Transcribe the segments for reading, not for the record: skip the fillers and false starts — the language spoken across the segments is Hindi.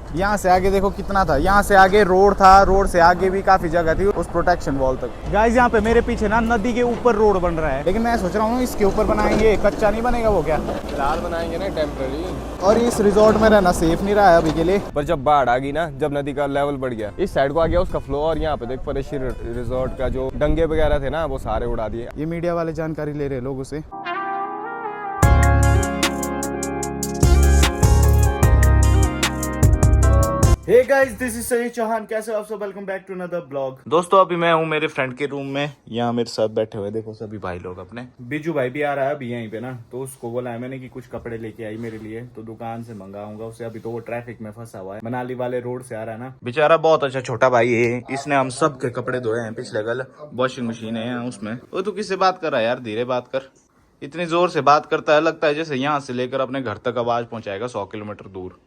यहाँ से आगे देखो कितना था, यहाँ से आगे रोड था, रोड से आगे भी काफी जगह थी उस प्रोटेक्शन वॉल तक। गाइस यहाँ पे मेरे पीछे ना नदी के ऊपर रोड बन रहा है, लेकिन मैं सोच रहा हूँ इसके ऊपर बनाएंगे, कच्चा नहीं बनेगा वो क्या? फिलहाल बनाएंगे ना टेम्पररी। और इस रिजॉर्ट में रहना सेफ नहीं रहा है अभी के लिए। पर जब बाढ़ आ गई ना, जब नदी का लेवल बढ़ गया, इस साइड को आ गया उसका फ्लो, और यहाँ पे देख परेशी रिजॉर्ट का जो डंगे वगैरह थे ना वो सारे उड़ा दिए। ये मीडिया वाले जानकारी ले रहे लोगों से। हे गाइस, दिस इज सही चौहान। कैसे हो आप सब? Welcome back to another blog. दोस्तों अभी मैं हूँ मेरे फ्रेंड के रूम में, यहाँ मेरे साथ बैठे हुए देखो सभी भाई लोग अपने। बिजू भाई भी आ रहा है अभी यहीं पे ना, तो उसको बोला है मैंने कि कुछ कपड़े लेके आई मेरे लिए, तो दुकान से मंगाऊंगा उसे। अभी तो वो ट्रैफिक में फंसा हुआ है, मनाली वाले रोड से आ रहा है ना बेचारा। बहुत अच्छा छोटा भाई है, इसने हम सब के कपड़े धोए हैं पिछले कल। वॉशिंग मशीन है यहाँ उसमें। वो तू किससे बात कर रहा है यार? धीरे बात कर। इतनी जोर से बात करता है, लगता है जैसे यहाँ से लेकर अपने घर तक आवाज पहुंचाएगा 100 किलोमीटर दूर।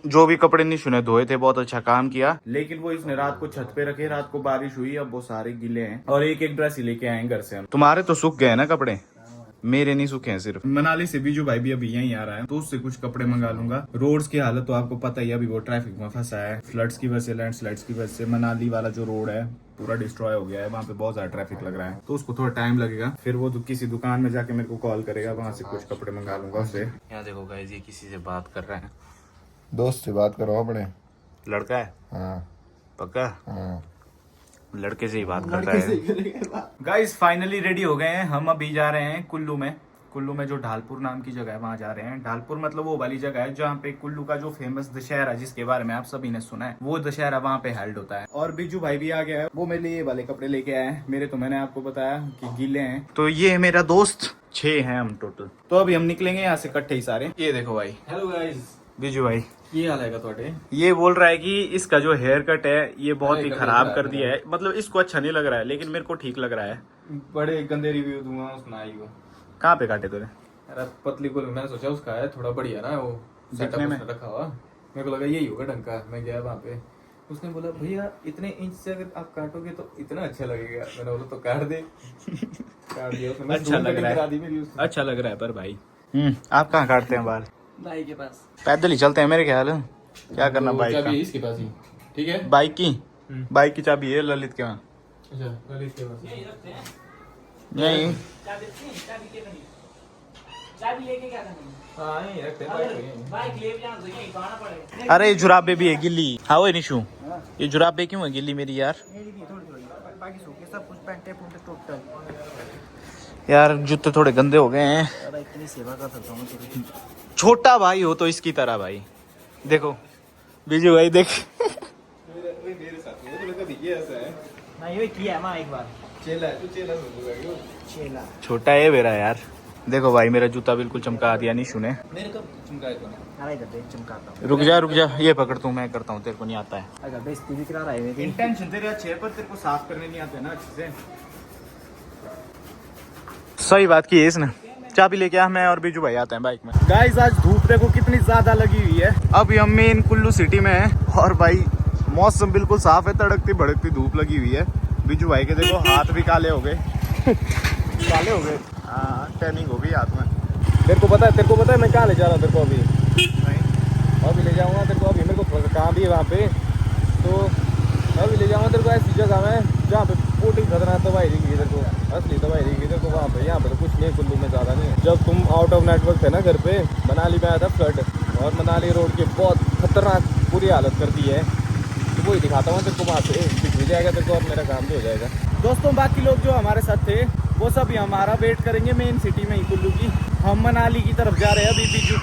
जो भी कपड़े निशु ने धोए थे बहुत अच्छा काम किया, लेकिन वो इसने रात को छत पे रखे, रात को बारिश हुई, अब वो सारे गीले हैं। और एक एक ड्रेस ही लेके आए घर से हम। तुम्हारे तो सूख गए ना कपड़े, मेरे नहीं सूखे हैं सिर्फ। मनाली से बीजू भाई भी अभी यहीं आ रहा है, तो उससे कुछ कपड़े मंगा लूंगा। रोड्स की हालत तो आपको पता ही है, अभी वो ट्रैफिक में फंसा है, फ्लड्स की वजह से, लैंडस्लाइड्स की वजह से। मनाली वाला जो रोड है पूरा डिस्ट्रॉय हो गया है, वहाँ पे बहुत ज्यादा ट्रैफिक लग रहा है, तो उसको थोड़ा टाइम लगेगा। फिर वो किसी दुकान में जाके मेरे को कॉल करेगा, वहाँ से कुछ कपड़े मंगा लूंगा उससे। यहाँ देखो गाइस, ये किसी से बात कर रहा है। दोस्त से बात करो अपने। लड़का है? हाँ। पक्का? हाँ। लड़के से ही बात करता है। गाइस फाइनली रेडी हो गए हैं, हम अभी जा रहे हैं कुल्लू में। कुल्लू में जो ढालपुर नाम की जगह है वहां जा रहे हैं। ढालपुर मतलब वो वाली जगह है जहाँ पे कुल्लू का जो फेमस दशहरा, जिसके बारे में आप सभी ने सुना है, वो दशहरा वहाँ पे हेल्ड होता है। और बिजू भाई भी आ गया है, वो मेरे लिए ये वाले कपड़े लेके आए हैं। मेरे तो मैंने आपको बताया कि गीले हैं। तो ये है मेरा दोस्त, 6 हैं हम टोटल। तो अभी हम निकलेंगे यहाँ से इकट्ठे ही सारे। ये देखो भाई। Hello guys. बिजू भाई ये हाल है थोड़े। ये बोल रहा है कि इसका जो हेयर कट है ये बहुत ही खराब कर दिया है, मतलब इसको अच्छा नहीं लग रहा है, लेकिन मेरे को ठीक लग रहा है। बड़े गंदे रिव्यू दूंगा उसमें आई वो। कहाँ पे काटे तूने? अरे पतली को मैंने सोचा उसका है थोड़ा बढ़िया ना, वो दिखने में रखा हुआ, मेरे को लगा यही होगा ढंग का। मैं गया वहाँ पे, उसने बोला भैया इतने इंच से अगर आप काटोगे तो इतना अच्छा लगेगा। मैंने बोला तो काट दे। काट दिया उसने। अच्छा लग रहा है, अच्छा लग रहा है। पर भाई आप कहाँ काटते हैं बाल? भाई के पास पैदल ही चलते हैं मेरे ख्याल। क्या करना बाइक का? इसके पास ही ठीक है। बाइक की चाबी है ललित के वहाँ। अच्छा ललित के पास नहीं, चाबी लेके क्या करना? हाँ यही रखते हैं बाइक ले जाना तो यही पाना पड़ेगा। अरे ये जुराबे भी है गिल्ली। हाँ वो निशु, ये जुराबे क्यों है गिल्ली मेरी यार? बाकी सूखे सब कुछ पैंटे पुंटे टोटल। यार जूते थोड़े गंदे हो गए हैं। अरे इतनी सेवा कर सकता हूँ तेरी। छोटा भाई हो तो इसकी तरह भाई। देखो बीजू भाई देख। मेरे साथ वो तो कभी ये ऐसा है ना, ये किया माँ एक बार। चेला है, तू चेला समझूगा क्यों? चेला छोटा है मेरा यार। देखो भाई मेरा जूता बिल्कुल चमका दिया निशु ने। मेरे कब चमकाए तूने? अरे इधर देख चमकाता हूँ। रुक जा, ये पकड़ तू, मैं करता हूँ, तेरे को नहीं आता है। अगर बेइज्जती भी करा रहा है मेरी। इंटेंशन तेरे अच्छे है, पर तेरे को साफ करने नहीं आते ना अच्छे से। सही बात की है इसने। चाबी लेके आ, मैं और बीजू भाई आते हैं बाइक में। गाइस आज धूप देखो कितनी ज्यादा लगी हुई है। अभी हम मेन कुल्लू सिटी में हैं और भाई मौसम बिल्कुल साफ है, तड़कती भड़कती धूप लगी हुई है। बीजू भाई के देखो हाथ भी काले हो गए। काले हो गए, हाँ टैनिंग हो गई हाथ में। तेरे को पता है मैं कहाँ ले जा रहा हूँ तेरे को अभी? नहीं अभी ले जाऊँगा तेरे को। अभी मेरे को काम भी है वहाँ पे, तो अभी ले जाऊँगा तेरे को ऐसी जगह में जहाँ पे पोटी खतरनाक दवाई रहेगी तेरे को, असली दवाई रहेगी तेरे को वहाँ पे। यहाँ पे तो कुछ नहीं है कुल्लू में, ज़्यादा नहीं है। जब तुम आउट ऑफ नेटवर्क थे ना घर पे, मनाली में आया था फ्लड, और मनाली रोड की बहुत खतरनाक बुरी हालत कर दी है, तो वही दिखाता हूँ तेरे को। वहाँ से दिख भी जाएगा तेरे को और मेरा काम भी हो जाएगा। दोस्तों बाकी लोग जो हमारे साथ थे वो सभी हमारा वेट करेंगे मेन सिटी में ही कुल्लू की। हम मनाली की तरफ जा रहे हैं अभी। बीजू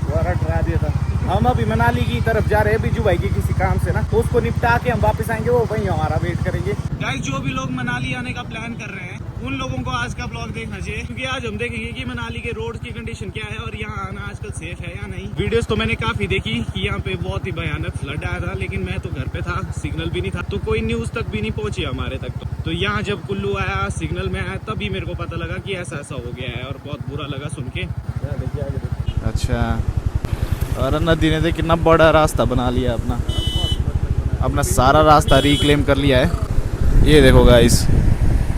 द्वारा डरा दिया था। हम अभी मनाली की तरफ जा रहे हैं बीजू भाई की किसी काम से ना, तो उसको निपटा के हम वापस आएंगे, वो वहीं हमारा वेट करेंगे। गाइस जो भी लोग मनाली आने का प्लान कर रहे हैं उन लोगों को आज का ब्लॉग देखना चाहिए, क्योंकि आज हम देखेंगे कि मनाली के रोड की कंडीशन क्या है और यहाँ आना आजकल सेफ है या नहीं। वीडियोस तो मैंने काफी देखी कि यहाँ पे बहुत ही भयानक फ्लड आया था, लेकिन मैं तो घर पे था, सिग्नल भी नहीं था, तो कोई न्यूज तक भी नहीं पहुंची हमारे तक। तो यहाँ जब कुल्लू आया, सिग्नल में आया, तभी मेरे को पता लगा कि ऐसा ऐसा हो गया है, और बहुत बुरा लगा सुन के। अच्छा, और नदी ने कितना बड़ा रास्ता बना लिया अपना सारा रास्ता रिक्लेम कर लिया है। ये देखो गाइस,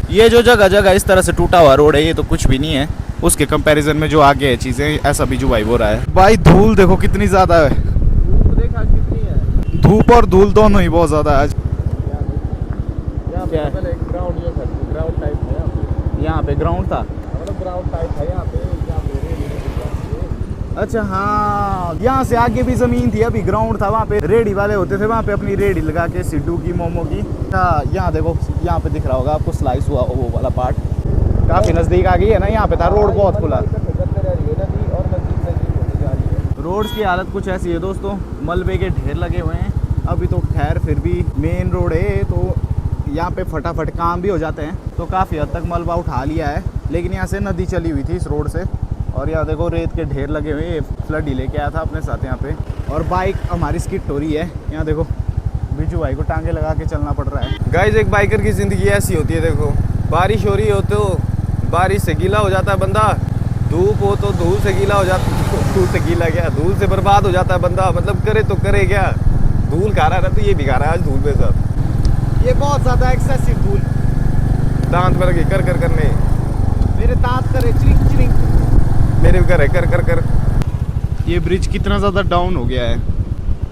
ये जो जगह जगह इस तरह से टूटा हुआ रोड है, ये तो कुछ भी नहीं है उसके कंपैरिजन में जो आगे है चीजें। ऐसा बीजू भाई बोल रहा है। भाई धूल देखो कितनी ज्यादा है, धूप और धूल दोनों ही बहुत ज्यादा है आज। यहाँ पे क्या है? पहले एक ग्राउंड ये था, ग्राउंड टाइप था यहाँ पे। यहाँ पे ग्राउंड था। मतलब ग्राउंड टाइप था यहाँ पे रेडी नहीं। अच्छा हाँ, यहाँ से आगे भी जमीन थी, अभी ग्राउंड था। वहाँ पे रेडी वाले होते थे, वहाँ पे अपनी रेडी लगा के सिड्डू की, मोमो की। हाँ, यहाँ देखो, यहाँ पे दिख रहा होगा आपको स्लाइस हुआ वो वाला पार्ट। काफी नजदीक आ गई है ना, यहाँ पे था रोड बहुत खुला। रोड की हालत कुछ ऐसी है दोस्तों, मलबे के ढेर लगे हुए हैं। अभी तो खैर फिर भी मेन रोड है, तो यहाँ पे फटाफट काम भी हो जाते हैं। तो काफ़ी हद तक मलबा उठा लिया है, लेकिन यहाँ से नदी चली हुई थी इस रोड से। और यहाँ देखो रेत के ढेर लगे हुए हैं, फ्लड ही लेके आया था अपने साथ यहाँ पे। और बाइक हमारी स्किट हो रही है, यहाँ देखो बिजू भाई को टांगे लगा के चलना पड़ रहा है। गाइस, एक बाइकर की ज़िंदगी ऐसी होती है। देखो, बारिश हो रही हो तो बारिश से गीला हो जाता है बंदा, धूप हो तो धूल से गीला हो जाता है। धूल से गीला क्या, धूल से बर्बाद हो जाता है बंदा। मतलब करे तो करे क्या, धूल खा रहा है तो ये भी खा रहा है आज धूल पे सब। ये बहुत ज़्यादा एक्सेसिव धूल, दांत में लगे कर कर करने। मेरे दांत करे चिरिंग चिरिंग, मेरे भी कर कर कर कर। ये ब्रिज कितना ज़्यादा डाउन हो गया है,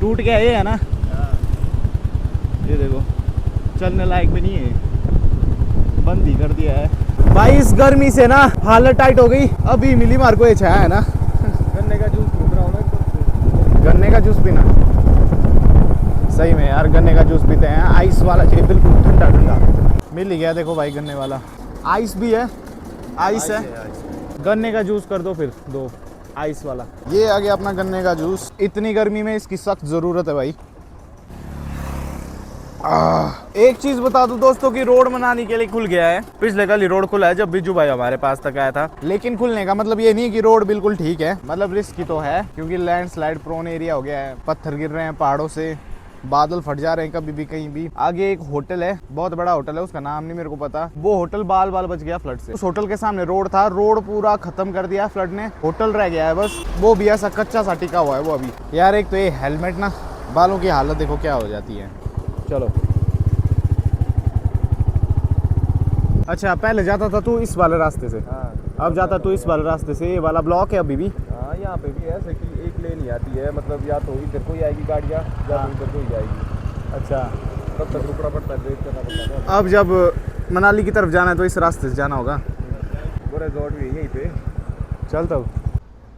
टूट गया ये है ना। ये देखो चलने लायक भी नहीं है, बंद ही कर दिया है भाई। इस गर्मी से ना हालत टाइट हो गई। अभी मिली मार को ये छाया है ना, गन्ने का जूस पी रहा हूँ ना। गन्ने का जूस पीना सही में यार, गन्ने का जूस पीते हैं। आइस वाला चाहिए, बिल्कुल ठंडा ठंडा। मिल ही गया देखो भाई गन्ने वाला, आइस भी है, आइस है। गन्ने का जूस कर दो फिर दो, आइस वाला। ये आ गया अपना गन्ने का जूस। इतनी गर्मी में इसकी सख्त ज़रूरत है भाई। एक चीज बता दूं दोस्तों कि रोड मनाली के लिए खुल गया है। पिछले कल ही रोड खुला है जब बिजू भाई हमारे पास तक आया था। लेकिन खुलने का मतलब ये नहीं कि रोड बिल्कुल ठीक है, मतलब रिस्क की तो है, क्योंकि लैंडस्लाइड प्रोन एरिया हो गया है। पत्थर गिर रहे हैं पहाड़ों से, बादल फट जा रहे हैं कभी भी कहीं भी। आगे एक होटल है, बहुत बड़ा होटल है, उसका नाम नहीं मेरे को पता। वो होटल बाल बाल बच गया फ्लड से। उस होटल के सामने रोड था, रोड पूरा खत्म कर दिया फ्लड ने। होटल रह गया है बस, वो भी ऐसा कच्चा सा टिका हुआ है वो अभी। यार एक तो ये हेलमेट ना, बालों की हालत देखो क्या हो जाती है। चलो अच्छा, पहले जाता था तू इस वाले रास्ते से, अब जाता तू इस वाले रास्ते से। ये वाला ब्लॉक है अभी भी। हाँ, यहाँ पे भी ऐसे कि एक लेन ही आती है, मतलब या तो इधर को ही आएगी गाड़ियाँ या तो इधर को ही जाएगी। अच्छा, तब तक रुकना पड़ता है, वेट करना पड़ता है। अब जब मनाली की तरफ जाना है तो इस रास्ते से जाना होगा। वो रिजॉर्ट भी यहीं पे। चल तब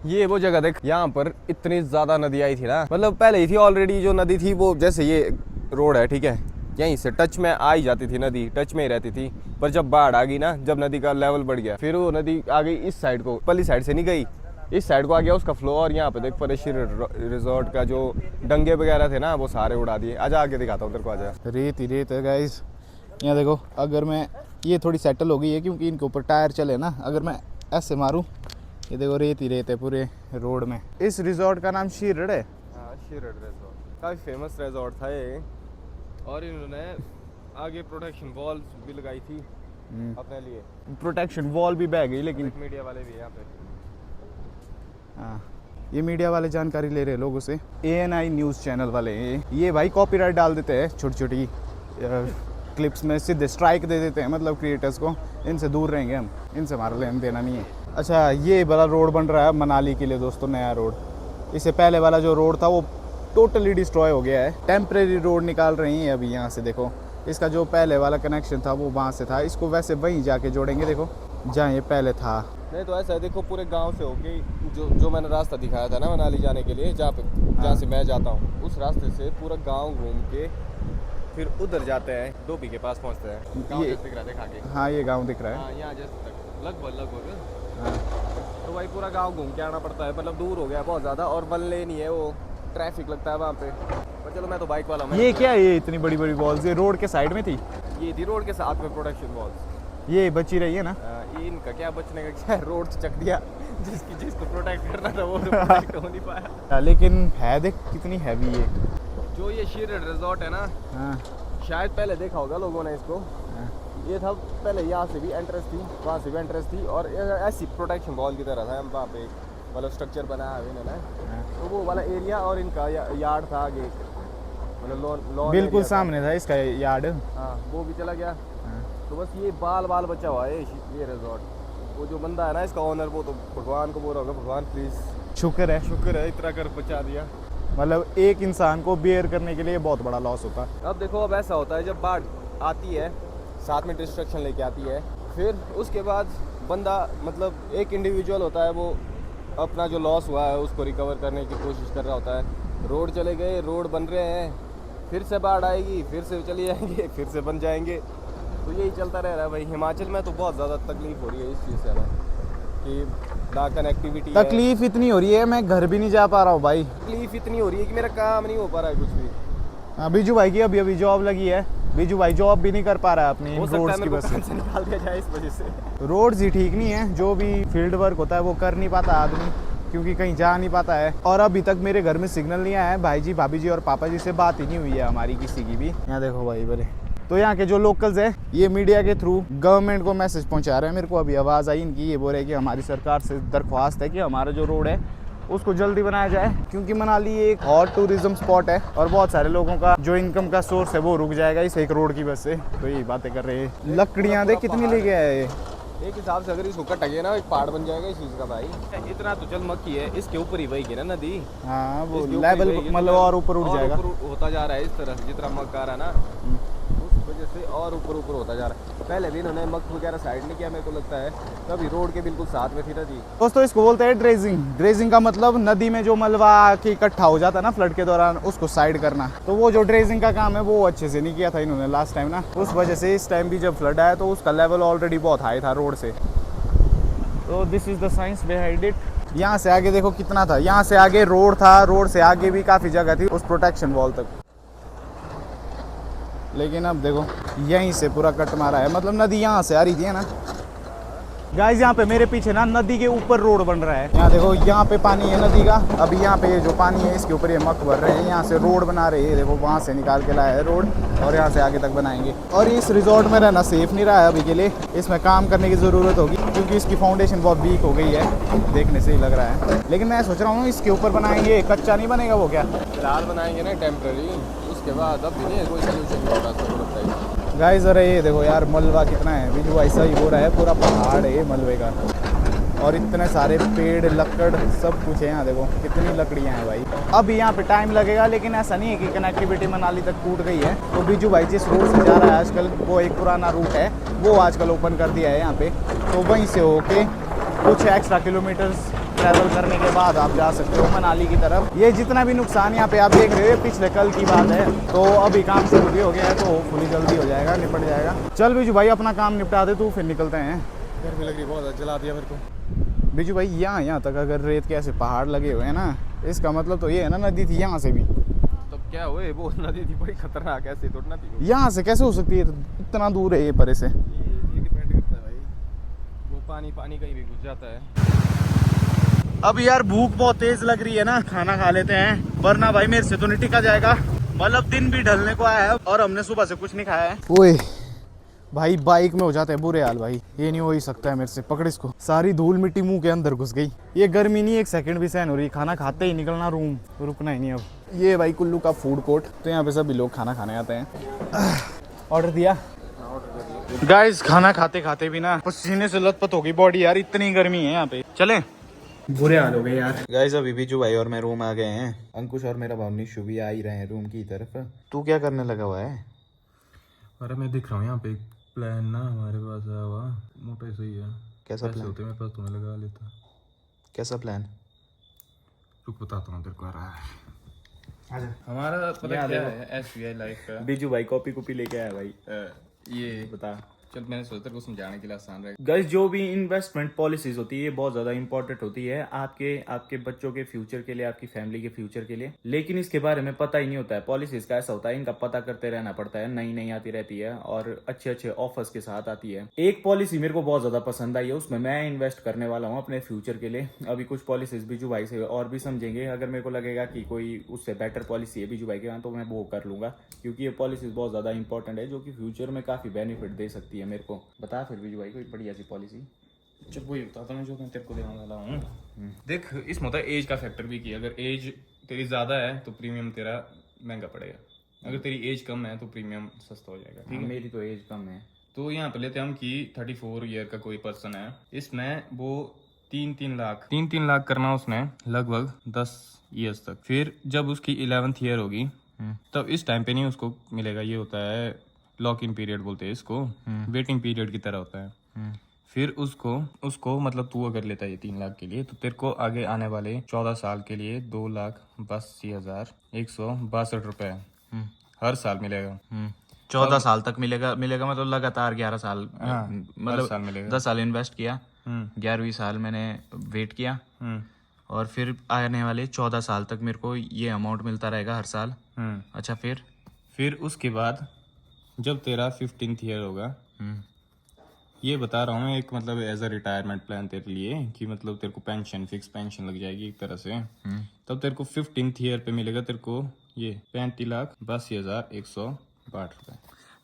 ये वो जगह देख, यहाँ पर इतनी ज्यादा नदी आई थी ना, मतलब पहले ही थी ऑलरेडी जो नदी थी वो। जैसे ये रोड है ठीक है, यहीं से टच में आ ही जाती थी नदी, टच में ही रहती थी। पर जब बाढ़ आ गई ना, जब नदी का लेवल बढ़ गया, फिर वो नदी आ गई इस साइड को, पल्ली साइड से नहीं गई, इस साइड को आ गया उसका फ्लो। और यहाँ पे देख परेशी रिजॉर्ट का जो डंगे वगैरह थे ना, वो सारे उड़ा दिए। आजा आगे दिखाता हूँ तेरे को, आजा। रेत ही रेत है गाइस। यहाँ देखो, अगर मैं ये थोड़ी सेटल हो गई है क्योंकि इनके ऊपर टायर चले ना, अगर मैं ऐसे मारूँ, ये देखो रेत ही रेत है पूरे रोड में। इस रिजॉर्ट का नाम शीरड है। हाँ, शीरड रिजॉर्ट काफ़ी फेमस रिजॉर्ट था ये। और इन्होंने आगे प्रोटेक्शन वॉल्स भी लगाई थी अपने लिए। प्रोटेक्शन वॉल भी बह गई, लेकिन मीडिया वाले भी यहाँ पे। हाँ, ये मीडिया वाले जानकारी ले रहे हैं लोगों से। ANI न्यूज़ चैनल वाले ये भाई कॉपीराइट डाल देते हैं छोटी छोटी क्लिप्स में, सीधे स्ट्राइक दे देते हैं मतलब क्रिएटर्स को। इनसे दूर रहेंगे हम, इनसे हमारा लेन देना नहीं है। अच्छा, ये बड़ा रोड बन रहा है मनाली के लिए दोस्तों, नया रोड। इससे पहले वाला जो रोड था वो टोटली डिस्ट्रॉय हो गया है। टेम्परेरी रोड निकाल रही हैं अभी यहाँ से। देखो, इसका जो पहले वाला कनेक्शन था वो वहाँ से था, इसको वैसे वहीं जाके जोड़ेंगे। देखो जहाँ ये पहले था। नहीं तो ऐसा है, देखो पूरे गांव से होके जो मैंने रास्ता दिखाया था ना मनाली जाने के लिए, जहाँ से मैं जाता हूँ, उस रास्ते से पूरा गांव घूम के फिर उधर जाते हैं, डोबी के पास पहुँचते हैं। गाँव ये दिख रहा है, देखा के। हाँ, ये गाँव दिख रहा है। हाँ, यहाँ जैसे तक लगभग। हाँ, तो भाई पूरा गाँव घूम के आना पड़ता है, मतलब दूर हो गया बहुत ज़्यादा। और वन लेन ही है वो, ट्रैफिक लगता है वहाँ पे। पर चलो, मैं तो बाइक वाला हूँ। ये क्या है, ये इतनी बड़ी बड़ी वॉल्स ये रोड के साइड में थी? ये थी रोड के साथ में प्रोटेक्शन वॉल्स। ये बची रही है ना? इनका क्या बचने का, क्या रोड से चक दिया। जिसको प्रोटेक्ट करना था वो प्रोटेक्ट हो नहीं पाया। लेकिन है देख कितनी हैवी है। जो ये शीरड रिजॉर्ट है ना, हाँ, शायद पहले देखा होगा लोगों ने इसको। ये था पहले, यहाँ से भी एंट्रेंस थी, वहाँ से भी एंट्रेंस थी, और ऐसी प्रोटेक्शन वॉल की तरह था वहाँ पे, मतलब स्ट्रक्चर बनाया है इन्होंने। तो वो वाला एरिया और इनका यार्ड था आगे, मतलब लॉन बिल्कुल सामने था इसका यार्ड। हाँ, वो भी चला गया। तो बस ये बाल बचा हुआ है ये रिजॉर्ट। वो जो बंदा है ना इसका ओनर, वो तो भगवान को बोल रहा होगा, भगवान प्लीज़ शुक्र है इतना कर बचा दिया। मतलब एक इंसान को बेयर करने के लिए बहुत बड़ा लॉस होता है। अब देखो, अब ऐसा होता है जब बाढ़ आती है, साथ में डिस्ट्रक्शन लेके आती है, फिर उसके बाद बंदा मतलब एक इंडिविजुअल होता है, वो अपना जो लॉस हुआ है उसको रिकवर करने की कोशिश कर रहा होता है। रोड चले गए, रोड बन रहे हैं, फिर से बाढ़ आएगी, फिर से चले जाएंगे, फिर से बन जाएंगे, तो यही चलता रह रहा है भाई। हिमाचल में तो बहुत ज़्यादा तकलीफ हो रही है इस चीज़ से हमें कि ना कनेक्टिविटी है। तकलीफ इतनी हो रही है, मैं घर भी नहीं जा पा रहा हूँ भाई। तकलीफ इतनी हो रही है कि मेरा काम नहीं हो पा रहा है कुछ भी। हाँ, बीजू भाई की अभी अभी जॉब लगी है, बीजू भाई जॉब भी नहीं कर पा रहा है अपनी हो सकता है रोड्स की मेरे को वजह काम से निकाल दिया जाए इस वजह से। रोड्स ही ठीक नहीं है, जो भी फील्ड वर्क होता है वो कर नहीं पाता आदमी, क्योंकि कहीं जा नहीं पाता है। और अभी तक मेरे घर में सिग्नल नहीं आया है। भाई जी, भाभी जी और पापा जी से बात ही नहीं हुई है हमारी किसी की भी। यहाँ देखो भाई बड़े, तो यहाँ के जो लोकल्स है ये मीडिया के थ्रू गवर्नमेंट को मैसेज पहुँचा रहे हैं। मेरे को अभी आवाज़ आई इनकी, ये बोल रहे हैं कि हमारी सरकार से दरख्वास्त है कि हमारा जो रोड है उसको जल्दी बनाया जाए, क्योंकि मनाली एक हॉट टूरिज्म स्पॉट है और बहुत सारे लोगों का जो इनकम का सोर्स है वो रुक जाएगा इस एक रोड की वजह से। तो यही बातें कर रहे हैं। लकड़ियाँ देख कितनी लेके आए ये। एक हिसाब से अगर इसको कटेंगे ना, एक पहाड़ बन जाएगा इस चीज़ का भाई। इतना तो चल मक्की है, इसके ऊपर ही बहेगी ना नदी। हाँ, वो इसके ऊपर लेवल ही बहेगी, मतलब और ऊपर उठ जाएगा। ऊपर होता जा रहा है इस तरह से, जितना मक आ रहा है ना उस वजह से और ऊपर ऊपर होता जा रहा है। पहले भी इन्होंने मक वगैरह साइड नहीं किया मेरे को लगता है, तभी रोड के बिल्कुल साथ में थी नदी। दोस्तों इसको बोलते हैं ड्रेजिंग। ड्रेजिंग का मतलब नदी में जो मलबा के इकट्ठा हो जाता है ना फ्लड के दौरान, उसको साइड करना। तो वो जो ड्रेजिंग का काम है वो अच्छे से नहीं किया था इन्होंने लास्ट टाइम ना, उस वजह से इस टाइम भी जब फ्लड आया तो उसका लेवल ऑलरेडी बहुत हाई था रोड से। तो this is the science behind it. यहाँ से आगे देखो कितना था, यहाँ से आगे रोड था, रोड से आगे भी काफ़ी जगह थी उस प्रोटेक्शन वॉल तक, लेकिन अब देखो यहीं से पूरा कट मारा है। मतलब नदी यहाँ से आ रही थी ना गाइस। यहाँ पे मेरे पीछे ना नदी के ऊपर रोड बन रहा है। यहाँ देखो, यहाँ पे पानी है नदी का, अभी यहाँ पे ये जो पानी है इसके ऊपर ये मक भर रहे हैं, यहाँ से रोड बना रहे हैं। देखो वहाँ से निकाल के लाया है रोड और यहाँ से आगे तक बनाएंगे। और इस रिजॉर्ट में रहना सेफ नहीं रहा है अभी के लिए, इसमें काम करने की ज़रूरत होगी क्योंकि इसकी फाउंडेशन बहुत वीक हो गई है, देखने से ही लग रहा है। लेकिन मैं सोच रहा हूँ इसके ऊपर बनाएंगे, कच्चा नहीं बनेगा वो क्या? फिलहाल बनाएंगे ना टेम्प्रेरी, उसके बाद अब भी नहीं कोई सोल्यूशन नहीं होगा। गाइस अरे ये देखो यार, मलबा कितना है। बीजू भाई सही हो रहा है, पूरा पहाड़ है ये मलबे का और इतने सारे पेड़ लकड़ सब कुछ है। यहाँ देखो कितनी लकड़ियाँ हैं भाई। अब यहाँ पे टाइम लगेगा, लेकिन ऐसा नहीं है कि कनेक्टिविटी मनाली तक टूट गई है। तो बीजू भाई जिस रोड से जा रहा है आजकल, वो एक पुराना रूट है, वो आजकल ओपन कर दिया है यहाँ पे। तो वहीं से होके कुछ एक्स्ट्रा किलोमीटर्स ट्रैवल करने के बाद आप जा सकते हो मनाली की तरफ। ये जितना भी नुकसान यहाँ पे आप देख रहे हो पिछले कल की बात है, तो अभी काम शुरू भी हो गया है, तो होपफुली जल्दी हो जाएगा, निपट जाएगा। चल बीजू भाई अपना काम निपटा दे तू, फिर निकलते हैं। गर्मी लग रही बहुत, जला दिया मेरे को। बीजू भाई यहाँ तक अगर रेत के ऐसे पहाड़ लगे हुए हैं ना, इसका मतलब तो ये है ना नदी थी यहाँ से भी। तो क्या हुए, वो नदी थी बड़ी खतरनाक, ऐसे थोड़ी ना थी। यहाँ से कैसे हो सकती है, इतना दूर है ये परे से। ये डिपेंड करता है भाई, वो पानी कहीं भी घुस जाता है। अब यार भूख बहुत तेज लग रही है ना, खाना खा लेते हैं, वरना भाई मेरे से तो नहीं टिका जाएगा। मतलब दिन भी ढलने को आया है और हमने सुबह से कुछ नहीं खाया है। ओए भाई बाइक में हो जाते हैं बुरे हाल भाई, ये नहीं हो ही सकता है मेरे से। पकड़ इसको, सारी धूल मिट्टी मुंह के अंदर घुस गई। ये गर्मी नहीं एक सेकंड भी सहन हो रही, खाना खाते ही निकलना रूम, रुकना ही नहीं अब। ये भाई कुल्लू का फूड कोर्ट, तो यहाँ पे सभी लोग खाना खाने आते हैं। ऑर्डर दिया गाइस, खाना खाते खाते भी ना पसीने से लथपथ हो गई बॉडी यार, इतनी गर्मी है यहाँ पे। चले, बुरे हाल हो गए यार। गाइस अभी बीजू भाई और मैं रूम आ गए हैं, अंकुश और मेरा भाव निशु भी आ ही रहे हैं रूम की तरफ। तू क्या करने लगा हुआ है? अरे मैं दिख रहा हूँ यहाँ पे एक प्लान ना हमारे पास आया हुआ, मोटा ही सही है। कैसा पैसे प्लान? होते मेरे पास, तुम्हें लगा लेता। कैसा प्लान? रुक बताता हूँ तेरे को। आ रहा है हमारा पता क्या है, SBI लाइफ का। बीजू भाई कॉपी कॉपी लेके आया भाई। ये बता। चल, मैंने सोचा तेरे को समझाने के लिए आसान रहेगा। गाइस जो भी इन्वेस्टमेंट पॉलिसीज होती है ये बहुत ज्यादा इंपॉर्टेंट होती है आपके बच्चों के फ्यूचर के लिए, आपकी फैमिली के फ्यूचर के लिए। लेकिन इसके बारे में पता ही नहीं होता है। पॉलिसीज का ऐसा होता है, इनका पता करते रहना पड़ता है, नई नई आती रहती है और अच्छे अच्छे ऑफर्स के साथ आती है। एक पॉलिसी मेरे को बहुत ज्यादा पसंद आई है, उसमें मैं इन्वेस्ट करने वाला हूँ अपने फ्यूचर के लिए। अभी कुछ पॉलिसीज बीजू भाई से और भी समझेंगे, अगर मेरे को लगेगा कि कोई उससे बेटर पॉलिसी है बीजू भाई के यहाँ तो मैं वो कर लूंगा, क्योंकि ये पॉलिसीज बहुत ज्यादा इंपॉर्टेंट है जो कि फ्यूचर में काफी बेनिफिट दे सकती है मेरे को। बता फिर बीजू भाई कोई बढ़िया सी पॉलिसी। जब वही बताता हूँ जो मैं तेरे को देने वाला हूँ। देख, इसमें होता है एज का फैक्टर भी, कि अगर एज तेरी ज्यादा है तो प्रीमियम तेरा महंगा पड़ेगा, अगर तेरी एज कम है तो प्रीमियम सस्ता हो जाएगा। ठीक है, मेरी तो एज कम है। तो यहाँ पे लेते हैं हम कि 34 ईयर का कोई पर्सन है, इसमें वो 3-3 लाख करना उसने लगभग ईयर्स तक। फिर जब उसकी 11th ईयर होगी तब इस टाइम पे नहीं उसको मिलेगा, ये होता है लॉक इन पीरियड बोलते हैं इसको, वेटिंग पीरियड की तरह होता है। फिर उसको मतलब तू अगर लेता है ये 3 लाख के लिए, तो तेरे को आगे आने वाले 14 साल के लिए 2,82,162 रुपए हर साल मिलेगा। 14 साल तक मिलेगा मतलब लगातार 11 साल, हाँ, मतलब हर साल मिलेगा। 10 साल इन्वेस्ट किया, 11वीं साल मैंने वेट किया, और फिर आने वाले 14 साल तक मेरे को ये अमाउंट मिलता रहेगा हर साल। अच्छा, फिर उसके बाद जब तेरा 15th ईयर होगा, ये बता रहा हूँ मैं एक मतलब एज अ रिटायरमेंट प्लान तेरे लिए, कि मतलब तेरे को पेंशन, फिक्स पेंशन लग जाएगी एक तरह से। तब तेरे को 15th ईयर पे मिलेगा तेरे को ये 35,82,162 रुपए।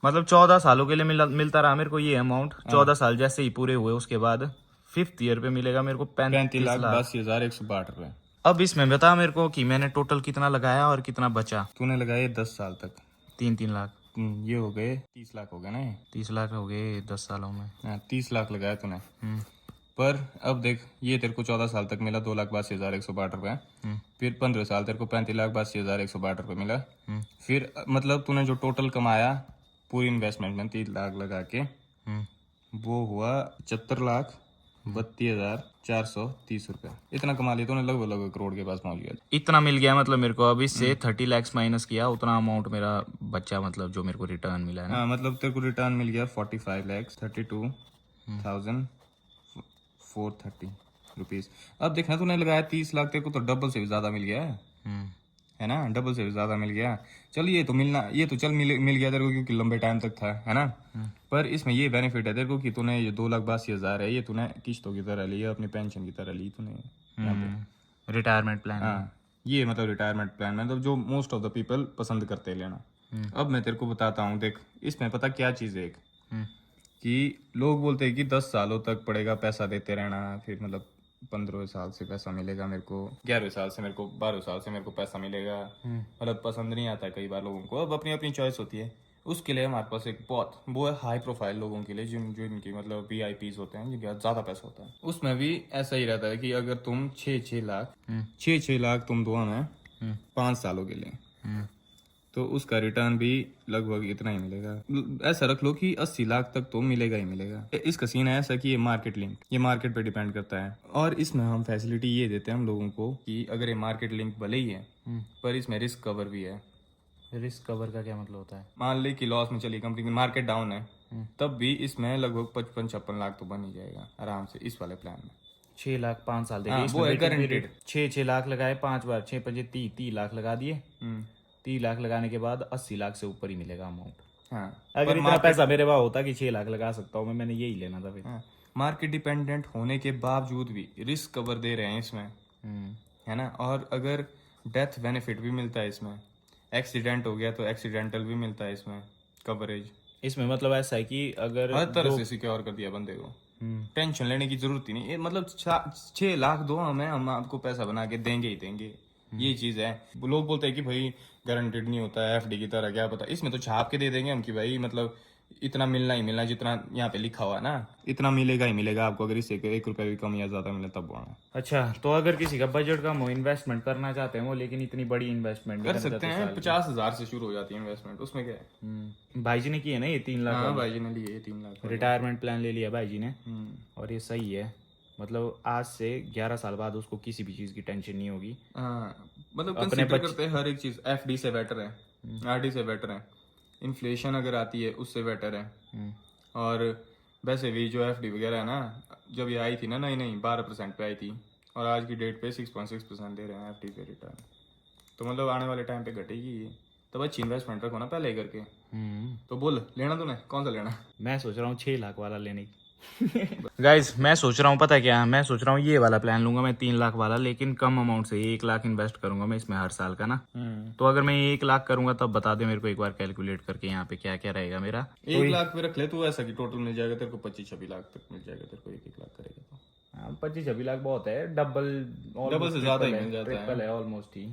मतलब 14 सालों के लिए मिलता रहा मेरे को ये अमाउंट। 14 साल जैसे ही पूरे हुए उसके बाद 5th ईयर पे मिलेगा मेरे को 35 लाख। 35,82,162 रुपए। अब इसमें बता मेरे को कि मैंने टोटल कितना लगाया और कितना बचा। तूने लगाए 10 साल तक, 3 लाख। ये हो गए 30 लाख हो गए ना, ये 30 लाख हो गए 10 सालों में। 30 लाख लगाया तूने। पर अब देख, ये तेरे को 14 साल तक मिला 2,82,162 रुपए। फिर 15 साल तेरे को 35,82,162 रुपए मिला। फिर मतलब तूने जो टोटल कमाया पूरी इन्वेस्टमेंट में 30 लाख लगा के, वो हुआ 75,32,430 रुपए। इतना कमा लिया तूने, लगभग करोड़ के पास पहुंच गया। इतना मिल गया मतलब मेरे को। अब इससे 30 लाख माइनस किया, उतना अमाउंट मेरा बच्चा, मतलब जो मेरे को रिटर्न मिला है ना। हाँ, मतलब तेरे को रिटर्न मिल गया 45,32,430 रुपीज। अब देखना, तूने लगाया 30 लाख, तेरे को तो डबल से भी ज्यादा मिल गया है ना, डबल से भी ज्यादा मिल गया। चल ये तो मिल गया तेरे को, क्योंकि लंबे टाइम तक था, है ना। पर इसमें ये बेनिफिट है तेरे को कि तूने ये 2,82,000 है, ये तूने किस्तों की तरह ली, अपनी पेंशन की तरह ली तूने यहाँ पे। Retirement plan. हाँ, ये मतलब रिटायरमेंट प्लान, मतलब जो मोस्ट ऑफ द पीपल पसंद करते हैं लेना। अब मैं तेरे को बताता हूँ, देख इसमें पता क्या चीज़ है एक, कि लोग बोलते हैं कि 10 सालों तक पड़ेगा, पैसा देते रहना, फिर मतलब 15 साल से पैसा मिलेगा मेरे को, 11वें साल से मेरे को, 12वें साल से मेरे को पैसा मिलेगा। मतलब पसंद नहीं आता है कई बार लोगों को, अब अपनी अपनी चॉइस होती है। उसके लिए हमारे पास एक बहुत वो है हाई प्रोफाइल लोगों के लिए, जिनकी मतलब VIPs होते हैं, जिनके पास ज़्यादा पैसा होता है। उसमें भी ऐसा ही रहता है कि अगर तुम 6 लाख तुम दो हमें 5 सालों के लिए, तो उसका रिटर्न भी लगभग इतना ही मिलेगा। ऐसा रख लो कि 80 लाख तक तो मिलेगा ही मिलेगा। इसका सीन है ऐसा कि ये मार्केट लिंक, ये मार्केट पे डिपेंड करता है। और इसमें हम फैसिलिटी ये देते हैं हम लोगों को कि अगर ये मार्केट लिंक भले ही है, पर इसमें रिस्क कवर भी है। रिस्क कवर का क्या मतलब होता है? मान ली कि लॉस में चली कंपनी, मार्केट डाउन है, तब भी इसमें लगभग 55-56 लाख तो बन ही जाएगा आराम से इस वाले प्लान में। 6 लाख 5 साल हाँ, वो है गारंटेड। 6 लाख लगाए 5 बार, 6 5 30 लाख लगा दिए। 30 लाख लगाने के बाद 80 लाख से ऊपर ही मिलेगा अमाउंट। हाँ, अगर इतना पैसा मेरे पास होता कि 6 लाख लगा सकता हूँ मैंने यही लेना था फिर। मार्केट डिपेंडेंट होने के बावजूद भी रिस्क कवर दे रहे हैं इसमें, है ना। और अगर डेथ बेनिफिट भी मिलता है इसमें, एक्सीडेंट हो गया तो एक्सीडेंटल भी मिलता है इसमें कवरेज। इसमें मतलब ऐसा है कि अगर हर तरह से सिक्योर कर दिया बंदे को, टेंशन लेने की जरूरत ही नहीं। ये मतलब 6 लाख दो हमें, हम आपको पैसा बना के देंगे ही देंगे, ये चीज है। लोग बोलते हैं कि भाई गारंटेड नहीं होता है, FD की तरह, क्या पता। इसमें तो छाप के दे देंगे हम कि भाई मतलब इतना मिलना ही मिलना, जितना यहाँ पे लिखा हुआ है ना, इतना मिलेगा ही मिलेगा आपको। अगर इससे 1 रुपया भी कम या ज्यादा मिले तब बोलना। अच्छा, तो अगर किसी का बजट कम हो, इन्वेस्टमेंट करना चाहते हैं वो, लेकिन इतनी बड़ी इन्वेस्टमेंट कर सकते हैं। 50,000 से शुरू हो जाती है इन्वेस्टमेंट, उसमें क्या है। भाई जी ने किए ना ये 3 लाख। हाँ, भाई जी ने लिए 3 लाख रिटायरमेंट प्लान ले लिया भाई जी ने, और ये सही है। मतलब आज से 11 साल बाद उसको किसी भी चीज की टेंशन नहीं होगी। हाँ, मतलब कंसीडर करते हैं हर एक चीज। FD से बेटर है, RD से बेटर है, इन्फ्लेशन अगर आती है उससे बेटर है। और वैसे भी जो FD वगैरह है ना, जब ये आई थी ना नई 12% पे आई थी, और आज की डेट पे 6.6% दे रहे हैं FD पे रिटर्न। तो मतलब आने वाले टाइम पे घटेगी ये। तब अच्छी इन्वेस्टमेंट रखो ना पहले करके। तो बोल, लेना तूने कौन सा लेना? मैं सोच रहा हूँ 6 लाख वाला लेने की। गाइज मैं सोच रहा हूँ, पता क्या, मैं सोच रहा हूँ ये वाला प्लान लूंगा मैं 3 लाख वाला, लेकिन कम अमाउंट से 1 लाख इन्वेस्ट करूंगा मैं इसमें हर साल का ना। तो अगर मैं 1 लाख करूंगा तब बता दे मेरे को एक बार कैलकुलेट करके यहाँ पे क्या क्या रहेगा मेरा। 1 लाख पे रख ले तू, ऐसा कि टोटल मिल जाएगा तेरे को 25-26 लाख तक मिल जाएगा तेरे को। 1 लाख करेगा तो 25-26 लाख बहुत है, डबल से ज्यादा ही मिल जाता है, ट्रिपल है ऑलमोस्ट ही।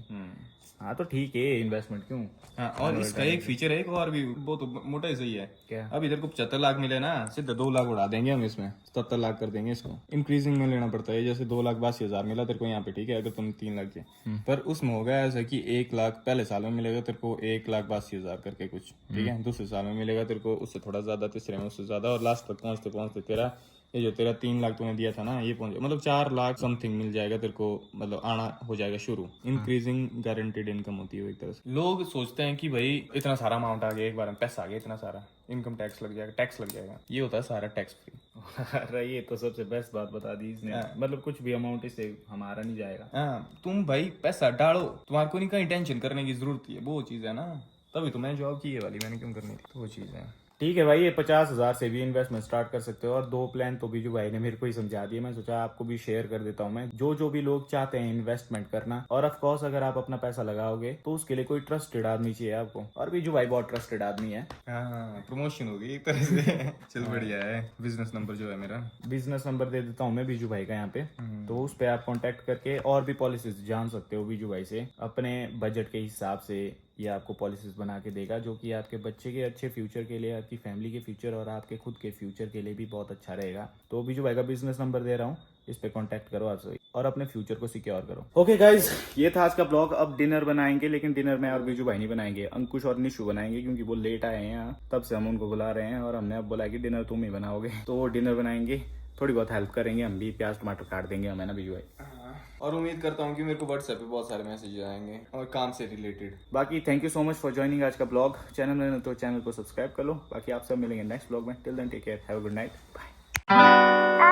हाँ तो ठीक है, इन्वेस्टमेंट क्यों। हाँ, और इसका एक फीचर है एक और भी, वो तो मोटा ही सही है। क्या? अब इधर को 75 लाख मिले ना, सीधे 2 लाख उड़ा देंगे हम इसमें, 77 लाख कर देंगे इसको। इंक्रीजिंग में लेना पड़ता है, जैसे 2,82,000 मिला तेरे को यहाँ पे, ठीक है, अगर तुम 3 लाख के, पर उसमें होगा ऐसा कि 1 लाख पहले साल में मिलेगा तेरे को, 1,82,000 करके कुछ, ठीक है। दूसरे साल में मिलेगा तेरे को उससे थोड़ा ज्यादा, तीसरे में उससे ज्यादा, और लास्ट तक पहुंचते पहुंचते तेरा ये जो तेरा 3 लाख तूने दिया था ना, ये पहुंच मतलब 4 लाख समथिंग मिल जाएगा तेरे को, मतलब आना हो जाएगा शुरू। इंक्रीजिंग गारंटेड इनकम होती है वो एक तरह से। लोग सोचते हैं कि भाई इतना सारा अमाउंट आ गया, एक बार में पैसा आ गया इतना सारा, इनकम टैक्स लग जाएगा, टैक्स लग जाएगा। ये होता है सारा टैक्स फ्री। अरे ये तो सबसे बेस्ट बात बता दी इसने, मतलब कुछ भी अमाउंट इससे हमारा नहीं जाएगा। हाँ, तुम भाई पैसा डालो, तुम्हारे को नहीं कहीं टेंशन करने की जरूरत है, वो चीज है ना। तभी तो मैंने जॉब की है वाली, मैंने क्यों करनी थी, तो वो चीज है। ठीक है भाई, ये 50,000 से भी इन्वेस्टमेंट स्टार्ट कर सकते हो, और 2 प्लान तो बीजू भाई ने मेरे को ही समझा दिए, मैं सोचा आपको भी शेयर कर देता हूँ मैं। जो भी लोग चाहते हैं इन्वेस्टमेंट करना, और ऑफ कोर्स अगर आप अपना पैसा लगाओगे तो उसके लिए कोई ट्रस्टेड आदमी चाहिए आपको, और बीजू भाई बहुत ट्रस्टेड आदमी है। हाँ, प्रमोशन होगी एक तरह से। चल बढ़िया है। बिजनेस नंबर जो है मेरा, बिजनेस नंबर दे देता हूँ मैं बीजू भाई का यहाँ पे, तो उस पे आप कांटेक्ट करके और भी पॉलिसीज जान सकते हो बीजू भाई से। अपने बजट के हिसाब से ये आपको पॉलिसीज बना के देगा, जो कि आपके बच्चे के अच्छे फ्यूचर के लिए, आपकी फैमिली के फ्यूचर और आपके खुद के फ्यूचर के लिए भी बहुत अच्छा रहेगा। तो बीजू भाई का बिजनेस नंबर दे रहा हूँ, इस पे कांटेक्ट करो आप सभी, और अपने फ्यूचर को सिक्योर करो। ओके गाइज, ये था आज का ब्लॉग। अब डिनर बनाएंगे, लेकिन डिनर में और बीजू भाई नहीं बनाएंगे, अंकुश और निशु बनाएंगे, क्योंकि वो लेट आए हैं यहाँ, तब से हम उनको बुला रहे हैं, और हमने अब बोला कि डिनर तुम ही बनाओगे, तो वो डिनर बनाएंगे, थोड़ी बहुत हेल्प करेंगे हम भी, प्याज टमाटर काट देंगे हमें ना बीजू भाई। और उम्मीद करता हूँ कि मेरे को व्हाट्सएप पे बहुत सारे मैसेज आएंगे और काम से रिलेटेड। बाकी thank you so much for joining आज का ब्लॉग। चैनल में तो चैनल को सब्सक्राइब कर लो। बाकी आप सब मिलेंगे नेक्स्ट ब्लॉग में। Till then take care, have a good night, bye.